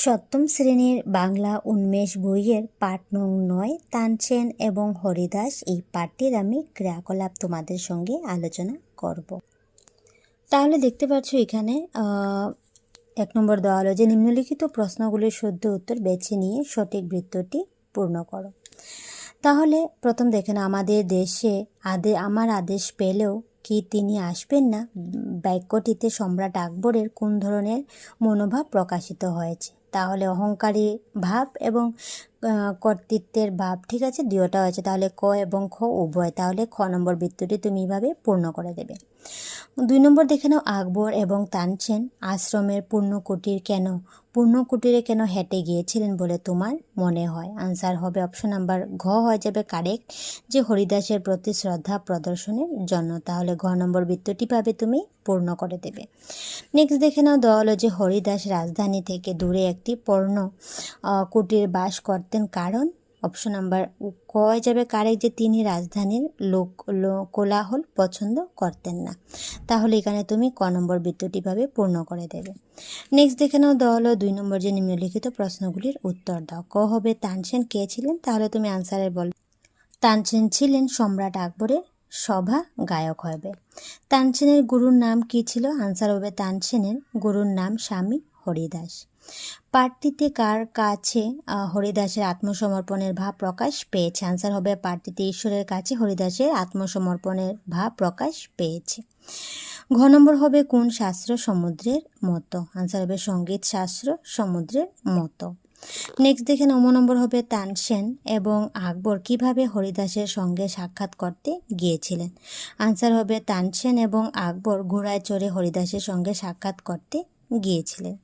সপ্তম শ্রেণীর বাংলা উন্মেষ বইয়ের পাঠ নং ৯ তানসেন এবং হরিদাস এই পাঠটির আমি ক্রিয়াকলাপ তোমাদের সঙ্গে আলোচনা করব। তাহলে দেখতে পাচ্ছ এখানে ১ নম্বর দেওয়া হলো যে নিম্নলিখিত প্রশ্নগুলির শুদ্ধ উত্তর বেছে নিয়ে সঠিক বৃত্তটি পূর্ণ করো। তাহলে প্রথম দেখেন, আমাদের দেশে আমার আদেশ পেলেও কি তিনি আসবেন না? বাক্যটিতে সম্রাট আকবরের কোন ধরনের মনোভাব প্রকাশিত হয়েছে? তাহলে অহংকারী ভাব এবং কর্তৃত্বের ভাব, ঠিক আছে, দুয়োটা হয়েছে। তাহলে ক এবং খ উভয়। তাহলে খ নম্বর বৃত্তটি তুমি এভাবে পূর্ণ করে দেবে। ২ নম্বর দেখে নাও, আকবর এবং তানসেন আশ্রমের পূর্ণকুটিরে কেন হেঁটে গিয়েছিলেন বলে তোমার মনে হয়? আনসার হবে অপশন নাম্বার ঘ হয়ে যাবে কারেক্ট, যে হরিদাসের প্রতি শ্রদ্ধা প্রদর্শনের জন্য। তাহলে ঘ নম্বর বৃত্তটি পাবে তুমি পূর্ণ করে দেবে। নেক্সট দেখে নাও, দেওয়া হলো যে হরিদাস রাজধানী থেকে দূরে একটি পর্ণ কুটিরে বাস করতেন, কারণ অপশন নাম্বার ক হয়ে যাবে কারেক্ট, যে তিনি রাজধানীর কোলাহল পছন্দ করতেন না। তাহলে এখানে তুমি ক নম্বর বৃত্তটি ভাবে পূর্ণ করে দেবে। নেক্সট দেখে নাও, দেওয়া হলো ২ নম্বর যে নিম্নলিখিত প্রশ্নগুলির উত্তর দাও। ক হবে তানসেন কে ছিলেন? তাহলে তুমি আনসারে বল, তানসেন ছিলেন সম্রাট আকবরের সভা গায়ক হবে। তানসেনের গুরুর নাম কি ছিল? আনসার হবে তানসেনের গুরুর নাম স্বামী হরিদাস। পাঠটিতে কার কাছে হরিদাসের আত্মসমর্পণের ভাব প্রকাশ পেয়েছে? আনসার হবে পাঠটিতে ঈশ্বরের কাছে হরিদাসের আত্মসমর্পণের ভাব প্রকাশ পেয়েছে। ঘ নম্বর হবে কোন শাস্ত্র সমুদ্রের মতো? আনসার হবে সঙ্গীত শাস্ত্র সমুদ্রের মতো। নেক্সট দেখে নম্বর হবে তানসেন এবং আকবর কিভাবে হরিদাসের সঙ্গে সাক্ষাৎ করতে গিয়েছিলেন? আনসার হবে তানসেন এবং আকবর ঘোড়ায় চড়ে হরিদাসের সঙ্গে সাক্ষাৎ করতে গিয়েছিলেন।